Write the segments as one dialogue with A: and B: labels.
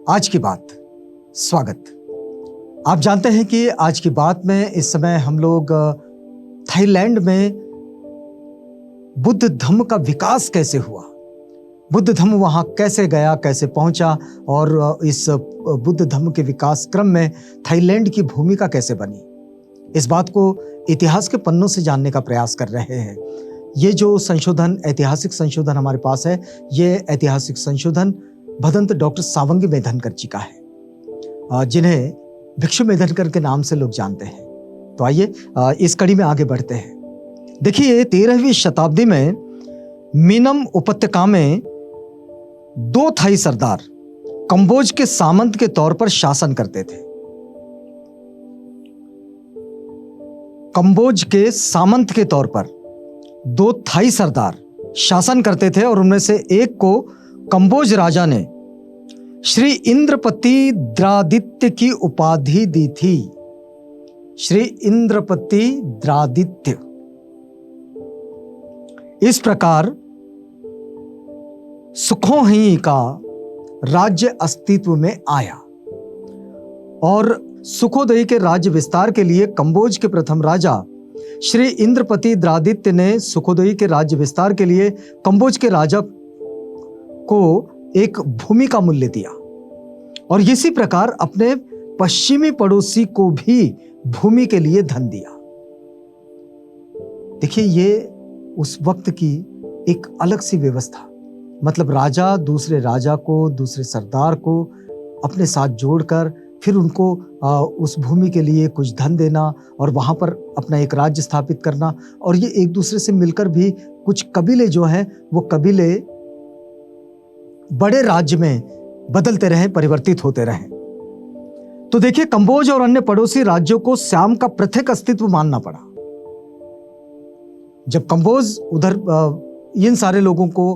A: आज की बात, स्वागत। आप जानते हैं कि आज की बात में इस समय हम लोग थाईलैंड में बुद्ध धम्म का विकास कैसे हुआ, बुद्ध धम्म वहाँ कैसे गया, कैसे पहुँचा और इस बुद्ध धम्म के विकास क्रम में थाईलैंड की भूमिका कैसे बनी, इस बात को इतिहास के पन्नों से जानने का प्रयास कर रहे हैं। ये जो संशोधन, ऐतिहासिक संशोधन हमारे पास है, ये ऐतिहासिक संशोधन भदंत डॉक्टर सावंगी मेधनकर जी का है, जिन्हें भिक्षु मेधनकर के नाम से लोग जानते हैं। तो आइए इस कड़ी में आगे बढ़ते हैं। देखिए, 13वीं शताब्दी में मीनम उपत्यका में 2 थाई सरदार कंबोज के सामंत के तौर पर शासन करते थे। कंबोज के सामंत के तौर पर 2 थाई सरदार शासन करते थे और उनमें से एक को कंबोज राजा ने श्री इंद्रपति द्रादित्य की उपाधि दी थी। श्री इंद्रपति द्रादित्य। इस प्रकार सुखोही का राज्य अस्तित्व में आया और सुखोदयी के राज्य विस्तार के लिए कंबोज के प्रथम राजा श्री इंद्रपति द्रादित्य ने सुखोदयी के राज्य विस्तार के लिए कंबोज के राजा को एक भूमि का मूल्य दिया और इसी प्रकार अपने पश्चिमी पड़ोसी को भी भूमि के लिए धन दिया। देखिए, ये उस वक्त की एक अलग सी व्यवस्था, मतलब राजा दूसरे राजा को, दूसरे सरदार को अपने साथ जोड़कर फिर उनको उस भूमि के लिए कुछ धन देना और वहां पर अपना एक राज्य स्थापित करना, और ये एक दूसरे से मिलकर भी कुछ कबीले जो हैं वो कबीले बड़े राज्य में बदलते रहे, परिवर्तित होते रहे। तो देखिए, कंबोज और अन्य पड़ोसी राज्यों को सियाम का पृथक अस्तित्व मानना पड़ा। जब कंबोज उधर इन सारे लोगों को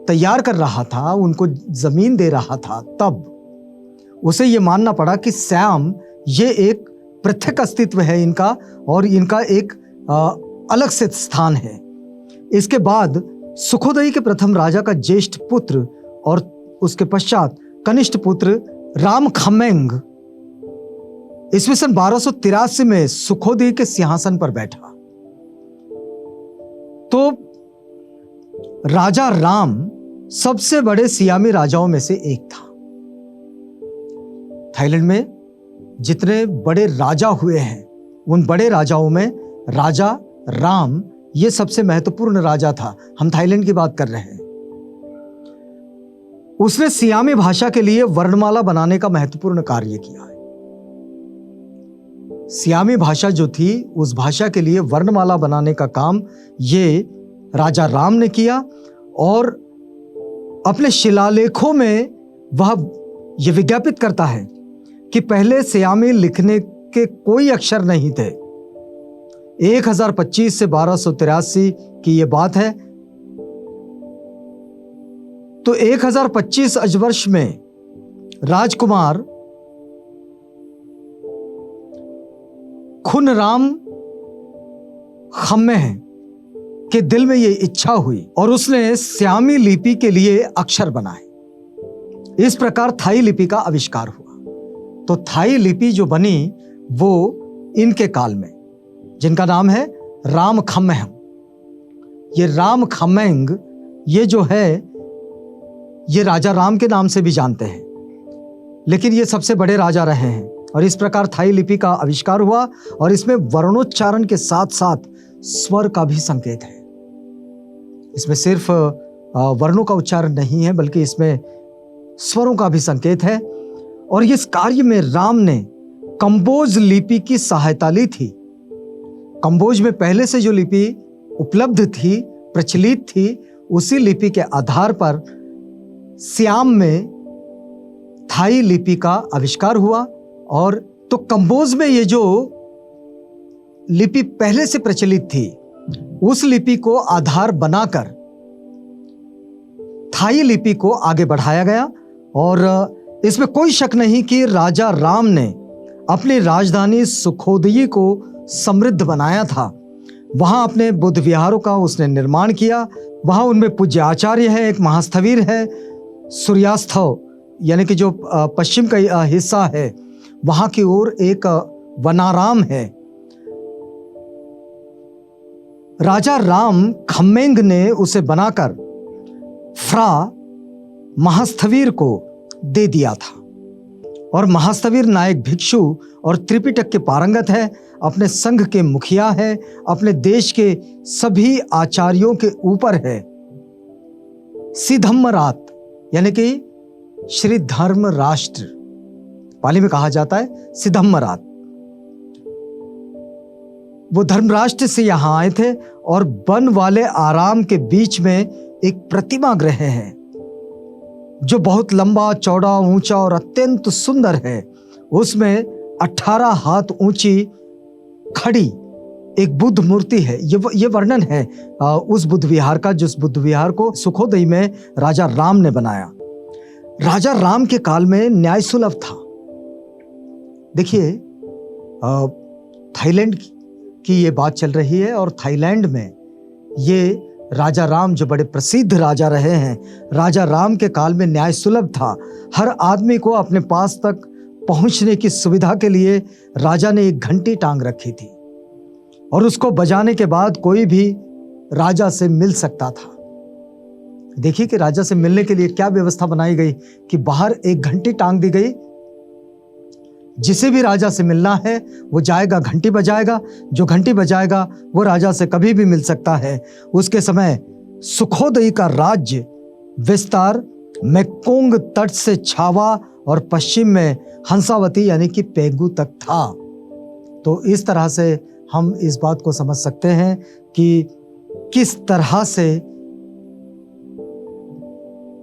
A: तैयार कर रहा था, उनको जमीन दे रहा था, तब उसे ये मानना पड़ा कि सियाम ये एक पृथक अस्तित्व है इनका और इनका एक अलग से स्थान है। इसके बाद सुखोदयी के प्रथम राजा का ज्येष्ठ पुत्र और उसके पश्चात कनिष्ठ पुत्र राम खमेंग ईस्वी सन 1283 में सुखोदयी के सिंहासन पर बैठा। तो राजा राम सबसे बड़े सियामी राजाओं में से एक था। थाईलैंड में जितने बड़े राजा हुए हैं, उन बड़े राजाओं में राजा राम ये सबसे महत्वपूर्ण राजा था। हम थाईलैंड की बात कर रहे हैं। उसने सियामी भाषा के लिए वर्णमाला बनाने का महत्वपूर्ण कार्य किया है। सियामी भाषा जो थी, उस भाषा के लिए वर्णमाला बनाने का काम ये राजा राम ने किया और अपने शिलालेखों में वह यह विज्ञापित करता है कि पहले सियामी लिखने के कोई अक्षर नहीं थे। 1025 से 1283 की यह बात है। तो 1025 अजवर्ष में राजकुमार खुनराम खम्मेह के दिल में यह इच्छा हुई और उसने सियामी लिपि के लिए अक्षर बनाए। इस प्रकार थाई लिपि का आविष्कार हुआ। तो थाई लिपि जो बनी वो इनके काल में, जिनका नाम है राम खम्मेह। ये राम खम्मेंग ये जो है, ये राजा राम के नाम से भी जानते हैं, लेकिन ये सबसे बड़े राजा रहे हैं। और इस प्रकार थाई लिपि का आविष्कार हुआ और इसमें वर्णोच्चारण के साथ साथ स्वर का भी संकेत है। इसमें सिर्फ वर्णों का उच्चारण नहीं है, बल्कि इसमें स्वरों का भी संकेत है। और इस कार्य में राम ने कंबोज लिपि की सहायता ली थी। कंबोज में पहले से जो लिपि उपलब्ध थी, प्रचलित थी, उसी लिपि के आधार पर सियाम में थाई लिपि का आविष्कार हुआ। और तो कंबोज में ये जो लिपि पहले से प्रचलित थी, उस लिपि को आधार बनाकर थाई लिपि को आगे बढ़ाया गया। और इसमें कोई शक नहीं कि राजा राम ने अपनी राजधानी सुखोदयी को समृद्ध बनाया था। वहां अपने बुद्ध विहारों का उसने निर्माण किया। वहां उनमें पूज्य आचार्य है, एक महास्थवीर है, सूर्यास्थव यानी कि जो पश्चिम का हिस्सा है, वहां की ओर एक वनाराम है। राजा राम खम्मेंग ने उसे बनाकर फ्रा महास्थवीर को दे दिया था। और महास्थवीर नायक भिक्षु और त्रिपिटक के पारंगत है, अपने संघ के मुखिया है, अपने देश के सभी आचार्यों के ऊपर है। सिधम्मरात यानी कि श्री धर्म राष्ट्र, पाली में कहा जाता है सिधम्मरात। वो धर्मराष्ट्र से यहां आए थे और वन वाले आराम के बीच में एक प्रतिमा गृह है जो बहुत लंबा चौड़ा ऊंचा और अत्यंत सुंदर है। उसमें 18 हाथ ऊंची खड़ी एक बुद्ध मूर्ति है। ये वर्णन है उस बुद्ध विहार का, जिस बुद्ध विहार को सुखोदय में राजा राम ने बनाया। राजा राम के काल में न्याय सुलभ था। देखिए, थाईलैंड की ये बात चल रही है और थाईलैंड में ये राजा राम जो बड़े प्रसिद्ध राजा रहे हैं, राजा राम के काल में न्याय सुलभ था। हर आदमी को अपने पास तक पहुंचने की सुविधा के लिए राजा ने एक घंटी टांग रखी थी और उसको बजाने के बाद कोई भी राजा से मिल सकता था। देखिए कि राजा से मिलने के लिए क्या व्यवस्था बनाई गई कि बाहर एक घंटी टांग दी गई। जिसे भी राजा से मिलना है वो जाएगा, घंटी बजाएगा, जो घंटी बजाएगा वो राजा से कभी भी मिल सकता है। उसके समय सुखोदय का राज्य विस्तार मेकोंग तट से छावा और पश्चिम में हंसावती यानी कि पेगु तक था। तो इस तरह से हम इस बात को समझ सकते हैं कि किस तरह से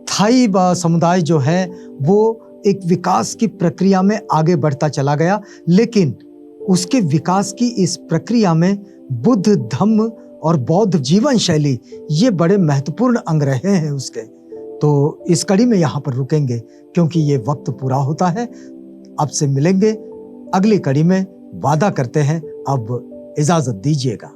A: थाई समुदाय जो है वो एक विकास की प्रक्रिया में आगे बढ़ता चला गया, लेकिन उसके विकास की इस प्रक्रिया में बुद्ध धम्म और बौद्ध जीवन शैली ये बड़े महत्वपूर्ण अंग रहे हैं उसके। तो इस कड़ी में यहाँ पर रुकेंगे क्योंकि ये वक्त पूरा होता है। अब से मिलेंगे अगली कड़ी में, वादा करते हैं। अब इजाजत दीजिएगा।